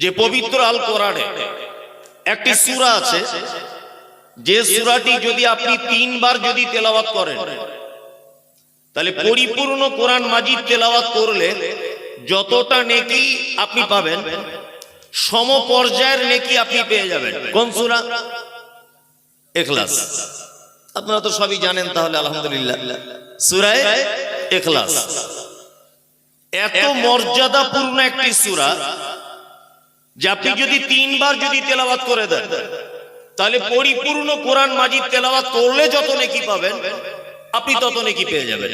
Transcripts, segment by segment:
যে পবিত্র আল কোরআনে একটি সূরা আছে, যে সূরাটি যদি আপনি 3 বার যদি তেলাওয়াত করেন, তাহলে পরিপূর্ণ কোরআন মাজিদ তেলাওয়াত করলে যতটা নেকি আপনি পাবেন, সমপর্যায়ের নেকি আপনি পেয়ে যাবেন। কোন সূরা? ইখলাস। আপনারা তো সবই জানেন, তাহলে আলহামদুলিল্লাহ সূরা ইখলাস এত মর্যাদাপূর্ণ একটি সূরা যে আপনি যদি 3 বার যদি তেলাওয়াত করে দেন, তাহলে পরিপূর্ণ কোরআন মাজিদ তেলাওয়াত করলে যত নেকি পাবেন, আপনি তত নেকি পেয়ে যাবেন।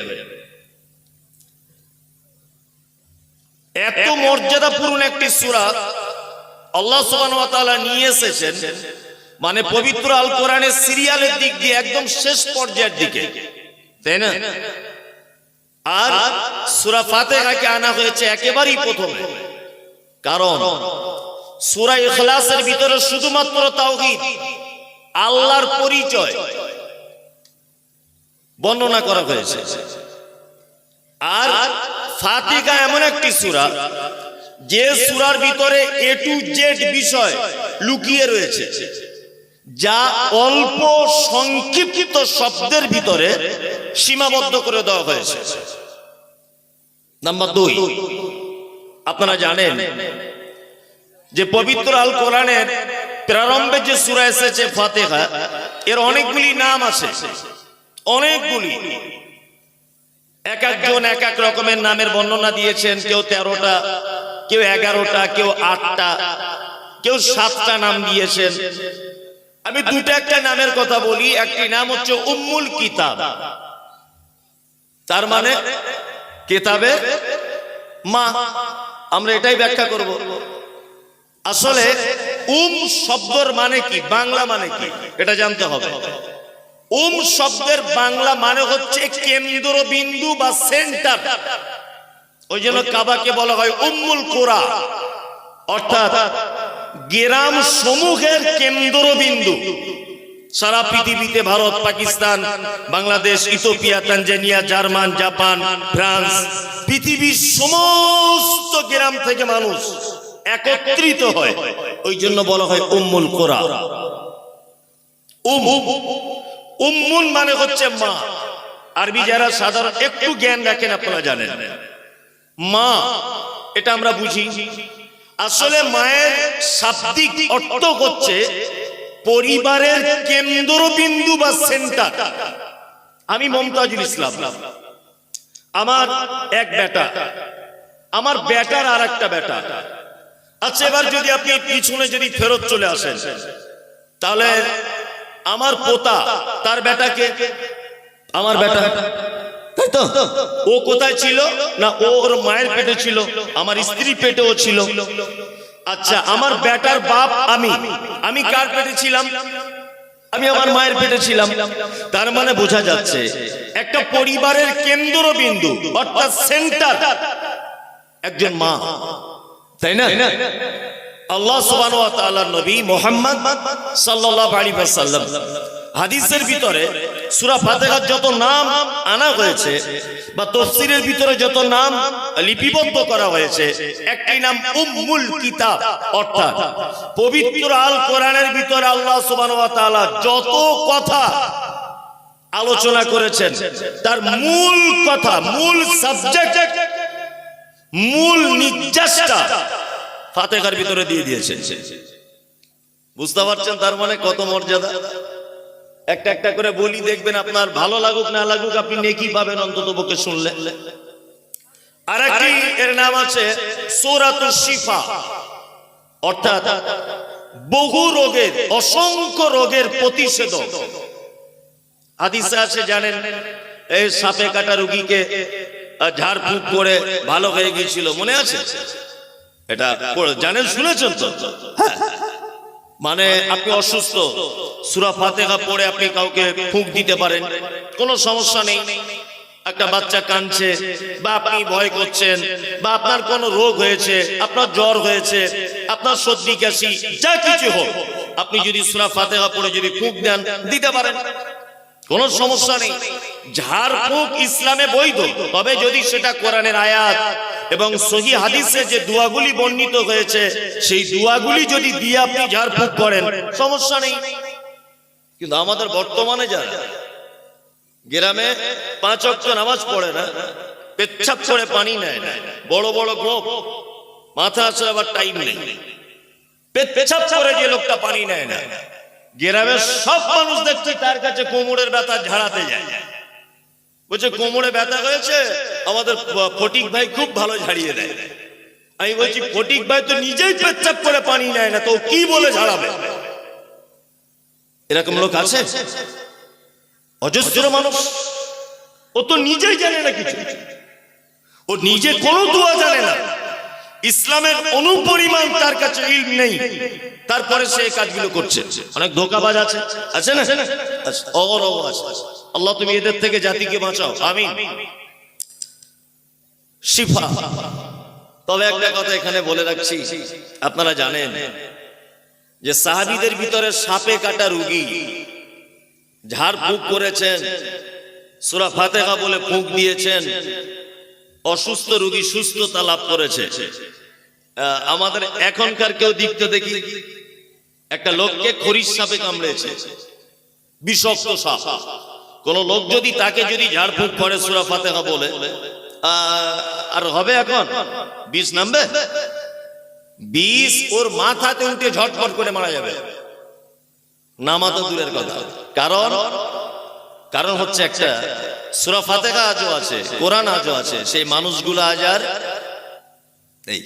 এত মর্যাদাপূর্ণ একটি সূরা আল্লাহ সুবহানাহু ওয়া তাআলা নিয়ে এসেছেন, মানে পবিত্র আল কোরআনের সিরিয়ালের দিক দিয়ে একদম শেষ পর্যায়ের দিকে, তাই না? আর সূরা ফাতিহাকে আনা হয়েছে একেবারেই প্রথমে, কারণ সূরা ইখলাসের ভিতরে শুধুমাত্র তাওহীদ, আল্লাহর পরিচয় বর্ণনা করা হয়েছে। আর ফাতিহা এমন একটি সূরা যে সূরার ভিতরে এ টু জেড বিষয় লুকিয়ে রয়েছে, যা অল্প সংক্ষিপ্ত শব্দের ভিতরে সীমাবদ্ধ করে দেওয়া হয়েছে। নাম্বার 2, আপনারা জানেন যে পবিত্র আল কোরআনের প্রারম্ভে যে সূরা এসেছে ফাতিহা, এর অনেকগুলি নাম আছে, অনেকগুলি। এক একজন এক এক রকমের নামের বর্ণনা দিয়েছেন, কেউ 13টা, কেউ 11টা, কেউ 8টা, কেউ 7টা নাম দিয়েছেন। আমি দুটো একটা নামের কথা বলি। একটি নাম হচ্ছে উম্মুল কিতাব, তার মানে কিতাবের মা। আমরা এটাই ব্যাখ্যা করব। আসলে শব্দের মানে কি, বাংলা মানে কি, এটা জানতে হবে। শব্দের বাংলা মানে হচ্ছে কেন্দ্রবিন্দু বা সেন্টার। ওই জন্য কাবাকে বলা হয় উম্মুল কুরা, অর্থাৎ গ্রাম সমূহের কেন্দ্রবিন্দু। সারা পৃথিবীতে Bharat, Pakistan, Bangladesh, Ethiopia, Tanzania, German, Japan, France, পৃথিবীর সমস্ত গ্রাম থেকে মানুষ একত্রিত হয়, ওই জন্য বলা হয় উম্মুল কুরা। উম্মুন মানে হচ্ছে মা। আরবি যারা সাধারণ একটু জ্ঞান রাখেন আপনারা জানেন, মা এটা আমরা বুঝি। আসলে মায়ের শাব্দিক অর্থ হচ্ছে পরিবারের কেন্দ্রবিন্দু বা সেন্টার। আমি মমতাজুল ইসলাম, আমার এক বেটা, আমার বেটার আর একটা বেটা। আচ্ছা, এবার যদি আপনি পিছনে যদি ফেরত চলে আসেন, তাহলে আমার পোতা তার বেটাকে, আমার বেটা, তাই তো? ও কোথায় ছিল না, ওর মায়ের পেটে ছিল, আমার স্ত্রী পেটেও ছিল। আচ্ছা, আমার বেটার বাপ আমি কার পেটে ছিলাম? আমি আমার মায়ের পেটে ছিলাম। তার মানে বোঝা যাচ্ছে একটা পরিবারের কেন্দ্রবিন্দু অর্থাৎ সেন্টার একজন মা, তাই না? আল্লাহ সুবহানাহু ওয়া তাআলার নবী মুহাম্মদ সাল্লাল্লাহু আলাইহি ওয়াসাল্লাম হাদিসের ভিতরে সূরা ফাতিহার যত নাম আনা হয়েছে বা তাফসীরের ভিতরে যত নাম লিপিবদ্ধ করা হয়েছে, একটি নাম উম্মুল কিতাব, অর্থাৎ পবিত্র আল কোরআনের ভিতরে আল্লাহ সুবহানাহু ওয়া তাআলা যত কথা আলোচনা করেছেন, তার মূল কথা, মূল সাবজেক্ট, মূল নির্যাসটা ফাতিহার ভিতরে দিয়ে দিয়েছে। বুঝতে পারছেন তার মানে কত মর্যাদা? একটা একটা করে বলি, দেখবেন আপনার ভালো লাগুক না লাগুক আপনি নেকি পাবেন অন্তত পক্ষে শুনলে। আরেকটি এর নাম আছে সূরাতুশ শিফা, অর্থাৎ বহু রোগের, অসংখ্য রোগের প্রতিষেধক। হাদিসে আছে জানেন, এই সাপে কাটা রোগীকে ঝাড়ফুঁক করে ভালো হয়ে গিয়েছিল, মনে আছে? এটা জানেন, শুনেছেন তো? হ্যাঁ, মানে আপনি অসুস্থ, সূরা ফাতিহা পড়ে আপনি কাউকে ফুঁক দিতে পারেন, কোনো সমস্যা নেই। একটা বাচ্চা কাঁদছে বা আপনি ভয় করছেন বা আপনার কোনো রোগ হয়েছে, আপনার জ্বর হয়েছে, আপনার সর্দি কাশি, যা কিছু হোক, আপনি যদি সূরা ফাতিহা পড়ে যদি ফুঁক দেন, দিতে পারেন, কোনো সমস্যা নেই। ঝাড়ফুঁক ইসলামে বৈধ, তবে যদি সেটা কোরআনের আয়াত এবং সহিহ হাদিসে যে দোয়াগুলি বর্ণিত হয়েছে সেই দোয়াগুলি যদি দিয়ে আপনি ঝাড়ফুঁক করেন সমস্যা নেই। কিন্তু আমাদের বর্তমানে যারা গ্রামে 5 ওয়াক্ত নামাজ পড়ে না, পেচ্ছাপ করে পানি নেয় না, বড় বড় গোপ, মাথা আছে আবার টাইম নেই, পেচ্ছাপ করে যে লোকটা পানি নেয় না, গ্রামের সব মানুষ দেখছে তার কাছে কোমরের ব্যথা ঝাড়াতে যায়, বলছে কোমরে ব্যথা হয়েছে, আমাদের ফটিক ভাই খুব ভালো ঝাড়িয়ে দেয়। আমি বলছি ফটিক ভাই তো নিজেই পেচ্ছাপ করে পানি নেয় না, তো কি বলে ঝাড়াবে? এরকম লোক আছে অজস্র মানুষ। ও তো নিজেই জানে না কিছু, ও নিজে কোনো দোয়া জানে না, ইসলামের অনুপরিমাণ তার কাছে ইলম নেই, তারপরে সে এই কাজগুলো করছে। অনেক ধোঁকাবাজ আছে, আছে না? অগরব আছে। আল্লাহ তুমি এদের থেকে জাতিকে বাঁচাও, আমিন। শিফা। তবে একটা কথা এখানে বলে রাখছি, আপনারা জানেন যে সাহাবীদের ভিতরে সাপে কাটা রোগী ঝাড়ফুঁক করেছেন, সূরা ফাতিহা বলে ফুঁক দিয়েছেন, অসুস্থ রোগী সুস্থতা লাভ করেছে। আমাদের এখনকার কেউ দিকতে দেখি একটা লোককে খরিশ সাপে কামড়েছে, বিষাক্ত সাপ। কোন লোক যদি তাকে যদি ঝাড়ফুঁক করে সূরা ফাতিহা বলে, আর হবে এখন বিষ নামবে? বিষ ওর মাথাতে উঠে ঝটফট করে মারা যাবে, নামা তো দূরের কথা। কারণ হচ্ছে একটা সূরা ফাতিহা আজও আছে, কোরআন আজও আছে, সেই মানুষগুলো আজ আর নেই।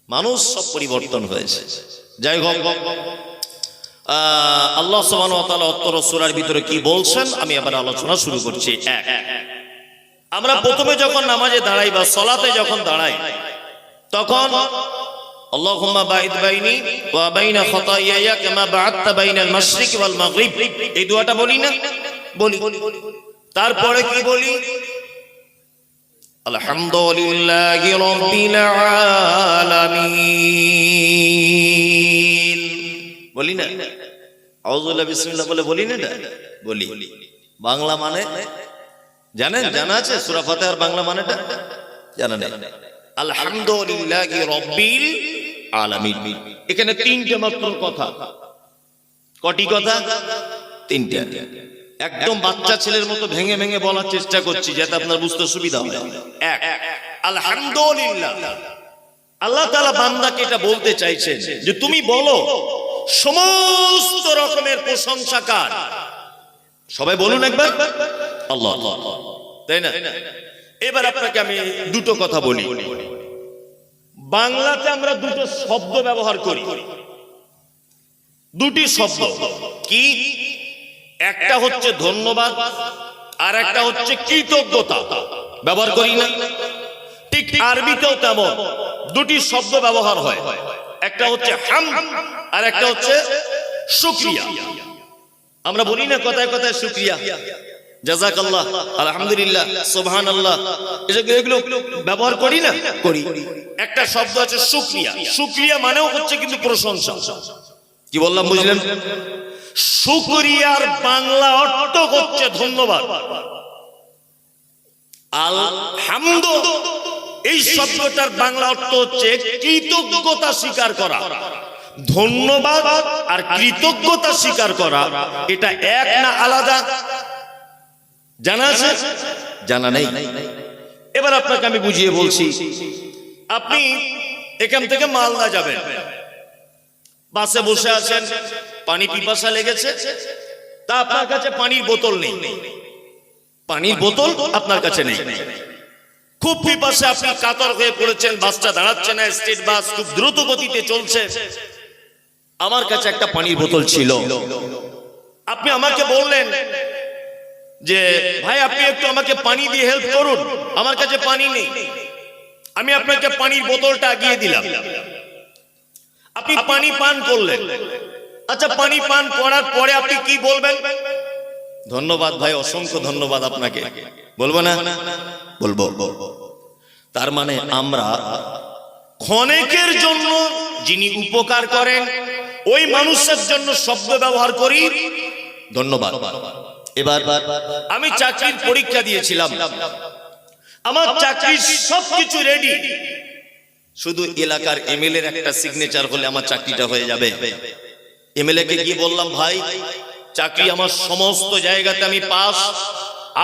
মানুষ সব পরিবর্তন হয়েছে। যাই হোক, আল্লাহ সুবহানাহু ওয়া তাআলা উত্তর সূরার ভিতরে কি বলছেন আমি আবার আলোচনা শুরু করছি। আমরা প্রথমে যখন নামাজে দাঁড়াই বা সালাতে যখন দাঁড়াই, তখন আল্লাহুম্মা বাঈদ বাইনি ওয়া বাইনা খাতায়ায়া কামা বা'আদতা বাইনাল মাশরিকি ওয়াল মাগরিব, এই দোয়াটা বলি না? বলি। তারপরে কি বলি? আলহামদুলিল্লাহি রাব্বিল আলামিন বলি না? আউযুবিল্লাহি বিসমিল্লাহ বলে বলি না? বলি। বাংলা মানে জানেন? জানা আছে সূরা ফাতিহার বাংলা মানেটা? জানা নেই। আলহামদুলিল্লাহি রাব্বিল আলামিন। এখানে তিনটে মাত্র কথা। কটি কথা? তিনটে। একদম বাচ্চা ছেলের মতো ভেঙে ভেঙে বলার চেষ্টা করছি যাতে আপনার বুঝতে সুবিধা হয়। এক, আলহামদুলিল্লাহ। আল্লাহ তাআলা বান্দাকে এটা বলতে চাইছেন যে তুমি বলো সমস্ত রকমের প্রশংসা কার? সবাই বলুন একবার, আল্লাহ। তাই না? এবার আপনাকে আমি দুটো কথা বলি। বাংলাতে আমরা দুটো শব্দ ব্যবহার করি, দুটি শব্দ। কি? একটা হচ্ছে ধন্যবাদ আর একটা হচ্ছে কৃতজ্ঞতা। ব্যবহার করি না? ঠিক আরবিতেও তেমন দুটি শব্দ ব্যবহার হয়, একটা হচ্ছে হামদ আর একটা হচ্ছে শুকরিয়া। আমরা বলি না কথায় কথায় শুকরিয়া, জাযাকাল্লাহ, আলহামদুলিল্লাহ, সুবহানাল্লাহ, এগুলো ব্যবহার করি না? করি। একটা শব্দ আছে শুকরিয়া। শুকরিয়া মানেও হচ্ছে কিন্তু প্রশংসা। কি বললাম বুঝলেন? শুকরিয়ার বাংলা অর্থ হচ্ছে ধন্যবাদ। আলহামদ এই শব্দটার বাংলা অর্থ হচ্ছে কৃতজ্ঞতা স্বীকার করা। ধন্যবাদ আর কৃতজ্ঞতা স্বীকার করা এটা এক না আলাদা? জানা আছে? জানা নেই? এবার আপনাকে আমি বুঝিয়ে বলছি। আপনি এখান থেকে মালদা যাবেন, বাসে বসে আছেন, পানি পিপাসা লেগেছে, তা আপনার কাছে পানির বোতল নেই। পানির বোতল আপনার কাছে নেই, খুব পিপাসা, আপনি কাতর হয়ে পড়েছেন, বাসটা দাঁড়াচ্ছে না, স্টেট বাস খুব দ্রুত গতিতে চলছে। আমার কাছে একটা পানির বোতল ছিল, আপনি আমাকে বললেন যে ভাই আপনি একটু আমাকে পানি দিয়ে হেল্প করুন, আমার কাছে পানি নেই। আমি আপনাকে পানির বোতলটা এগিয়ে দিলাম, আপনি পানি পান করলেন। আচ্ছা, পানি পান করার পরে আপনি কি বলবেন? ধন্যবাদ ভাই, অসংখ্য ধন্যবাদ আপনাকে, বলবো না? বলবো। তার মানে আমরা ক্ষণিকের জন্য যিনি উপকার করেন ওই মানুষের জন্য শব্দ ব্যবহার করি ধন্যবাদ। এবার আমি চাকরির পরীক্ষা দিয়েছিলাম, আমার চাকরি সবকিছু রেডি, শুধু এলাকার এমএলএ এর একটা সিগনেচার হলে আমার চাকরিটা হয়ে যাবে। এমএলএ কে কি বললাম, ভাই চাকরি আমার সমস্ত জায়গাতে আমি পাস,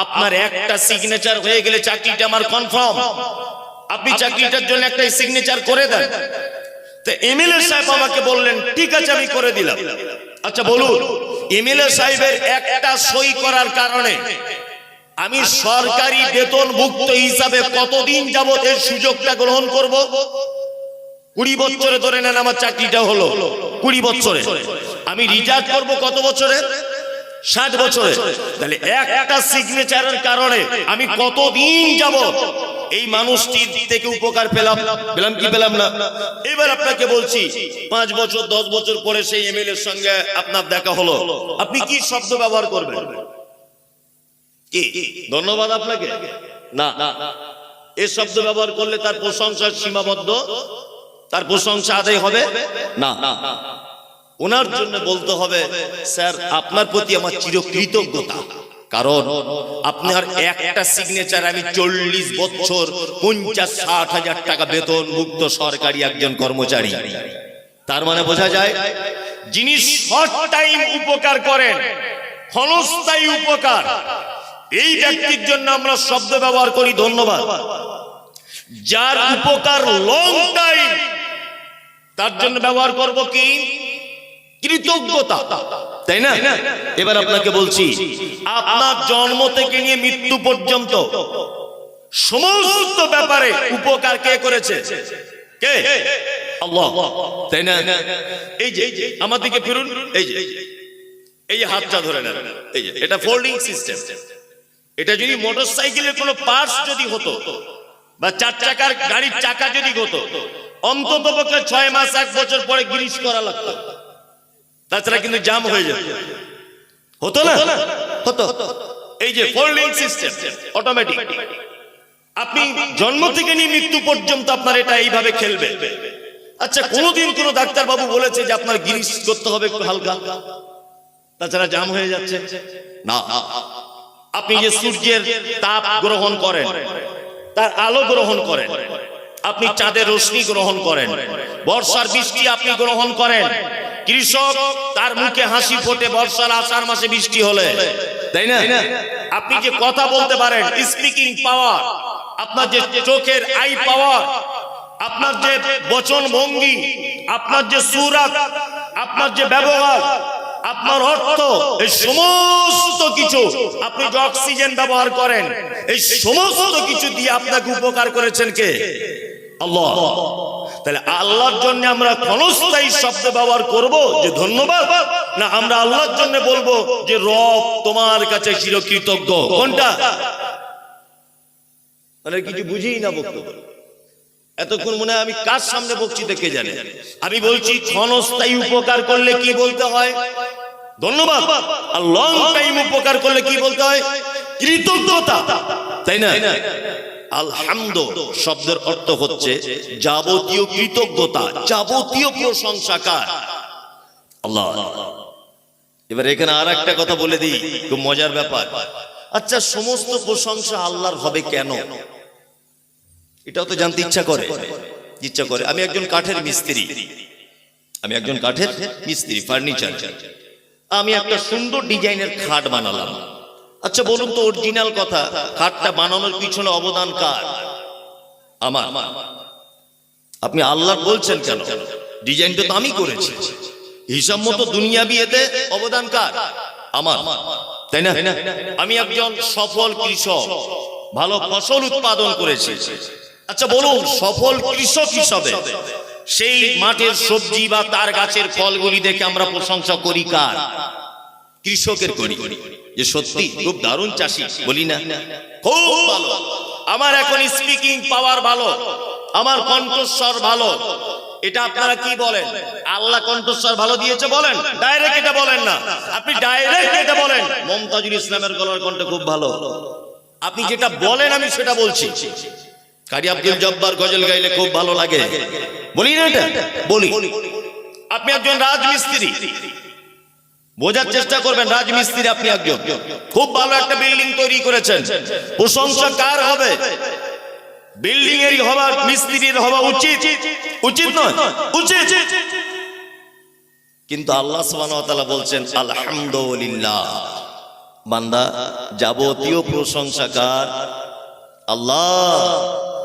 আপনার একটা সিগনেচার হয়ে গেলে চাকরিটা আমার কনফার্ম, আপনি চাকরিটার জন্য একটা সিগনেচার করে দেন। তো এমএলএ সাহেব আমাকে বললেন ঠিক আছে আমি করে দিলাম। আচ্ছা বলুন, এমএলএ সাহেবের একটা সই করার কারণে আমি সরকারি বেতনভুক্ত হিসাবে কতদিন যাবত এর সুযোগটা গ্রহণ করব? 20 বছরে ধরে নেন আমার চাকরিটা হলো 20 বছরে, আমি রিটায়ার করব কত বছরে? 60 বছরে। তাহলে একটা সিগনেচারের কারণে আমি কতদিন যাবত এই মানুষটির থেকে উপকার পেলাম কি পেলাম না? এবার আপনাকে বলছি 5 বছর 10 বছর পরে সেই এমএলএ এর সঙ্গে আপনার দেখা হলো, আপনি কি শব্দ ব্যবহার করবেন? কি ধন্যবাদ আপনাকে? না, এই শব্দ ব্যবহার করলে তার প্রশংসার সীমাবদ্ধ, তার প্রশংসা আদায় হবে না। ওনার জন্য বলতে হবে স্যার আপনার প্রতি আমার চিরকৃতজ্ঞতা, কারণ আপনার একটা সিগনেচার আমি 40 বছর 50-60 হাজার টাকা বেতন মুক্ত সরকারি একজন কর্মচারী। তার মানে বোঝা যায় যিনি শর্ট টাইম উপকার করেন, ক্ষণস্থায়ী উপকার, এই ব্যক্তির জন্য আমরা শব্দ ব্যবহার করি ধন্যবাদ। যার উপকার লং টাইম, তার জন্য ব্যবহার করব কি? কৃতজ্ঞতা, তাই না? এবার আপনাকে বলছি, আপনার জন্ম থেকে নিয়ে মৃত্যু পর্যন্ত সমস্ত ব্যাপারে উপকার কে করেছে? কে? আল্লাহ, তাই না? এই যে আমার দিকে ফিরুন, এই যে হাতটা ধরে নেন, এই যে এটা ফোল্ডিং সিস্টেম। এটা যদি মোটরসাইকেলের কোনো পার্টস যদি হতো বা 4 চাকার গাড়ির চাকা যদি হতো, অন্তত পক্ষে 6 মাস 1 বছর পরে গ্রিস করা লাগতো, তাছাড়া কিন্তু জাম হয়ে যেত। হতো না? হতো। এই যে ফোল্ডিং সিস্টেম অটোমেটিক, আপনি জন্ম থেকে নিয়ে মৃত্যু পর্যন্ত আপনার এটা এইভাবে খেলবে। আচ্ছা কোনোদিন কোনো ডাক্তার বাবু বলেছে যে আপনার গ্রিস করতে হবে একটু হালকা, তাছাড়া জাম হয়ে যাচ্ছে? না। আপনি যে সূর্যের তাপ গ্রহণ করেন, তার আলো গ্রহণ করেন, আপনি চাঁদের রশ্মি গ্রহণ করেন, বর্ষার বৃষ্টি আপনি গ্রহণ করেন, কৃষক তার মুখে হাসি ফোটে বর্ষার আষাঢ় মাসে বৃষ্টি হলে, তাই না? আপনি যে কথা বলতে পারেন, স্পিকিং পাওয়ার, আপনার যে চোখের আই পাওয়ার, আপনার যে বচন ভঙ্গি, আপনার যে সুরাত, আপনার যে ব্যবহার, আপনার অর্থ, এই সমস্ত কিছু, আপনি যে অক্সিজেন ব্যবহার করেন, এই সমস্ত কিছু দিয়ে আপনাকে উপকার করেছেন কে? আল্লাহ। তাহলে আল্লাহর জন্য আমরা ক্ষণস্থায়ী শব্দ ব্যবহার করব যে ধন্যবাদ, না আমরা আল্লাহর জন্য বলবো যে রব তোমার কাছে চিরকৃতজ্ঞ? কোনটা? মানে কিছু বুঝিই না বক্তব্য। এতক্ষণ মনে হয় আমি কার সামনে বকছি কে জানে। আমি বলছি ক্ষণস্থায়ী উপকার করলে কি বলতে হয়? ধন্যবাদ। আর লং টাইম উপকার করলে কি বলতে হয়? কৃতজ্ঞতা, তাই না? আলহামদু শব্দের অর্থ হচ্ছে যাবতীয় কৃতজ্ঞতা, যাবতীয় প্রশংসা কার? আল্লাহ। এবার এখানে আর একটা কথা বলে দিই, খুব মজার ব্যাপার। আচ্ছা সমস্ত প্রশংসা আল্লাহর হবে কেন? এটাও তো জানতে ইচ্ছা করে। আমি একজন কাঠের মিস্ত্রি, ফার্নিচার। আমি একটা সুন্দর ডিজাইনের খাট বানালাম। আচ্ছা বলুন তো অরিজিনাল কথা, খাটটা বানানোর পিছনে অবদান কার? আমার। আপনি আল্লাহ বলছেন কেন? ডিজাইনটা তো আমি করেছি, হিসাব মতো দুনিয়াবি এতে অবদান কার? আমার, তাই না? আমি একজন সফল কৃষক, ভালো ফসল উৎপাদন করেছি। আচ্ছা বলুন সফল কৃষক হিসাবে সেই মাঠের সবজি বা তার গাছের ফলগুলি দেখে আমরা প্রশংসা করি কার? কৃষকের করি, যে সত্যি খুব দারুণ চাষি, বলি না? খুব ভালো, আমার এখন স্পিকিং পাওয়ার ভালো, আমার কণ্ঠস্বর ভালো। এটা আপনারা কি বলেন? আল্লাহ কণ্ঠস্বর ভালো দিয়েছে বলেন, ডাইরেক্ট এটা বলেন না, আপনি ডাইরেক্ট এটা বলেন মমতাজুল ইসলামের গলার কণ্ঠ খুব ভালো। আপনি যেটা বলেন আমি সেটা বলছি। কারি আব্দুল জব্বার গজল গাইলে খুব ভালো লাগে, বলি না? এটা বলি। আপনি একজন রাজমিস্ত্রি, বোঝার চেষ্টা করবেন, রাজমিস্ত্রি আপনি একজন, খুব ভালো একটা বিল্ডিং তৈরি করেছেন, প্রশংসা কার হবে? বিল্ডিং এরই হওয়া, মিস্ত্রির হওয়া উচিত, উচিত নয়? উচিত। কিন্তু আল্লাহ সুবহানাহু ওয়া তাআলা বলছেন আলহামদুলিল্লাহ, বান্দা যাবতীয় প্রশংসা কার? আল্লাহ।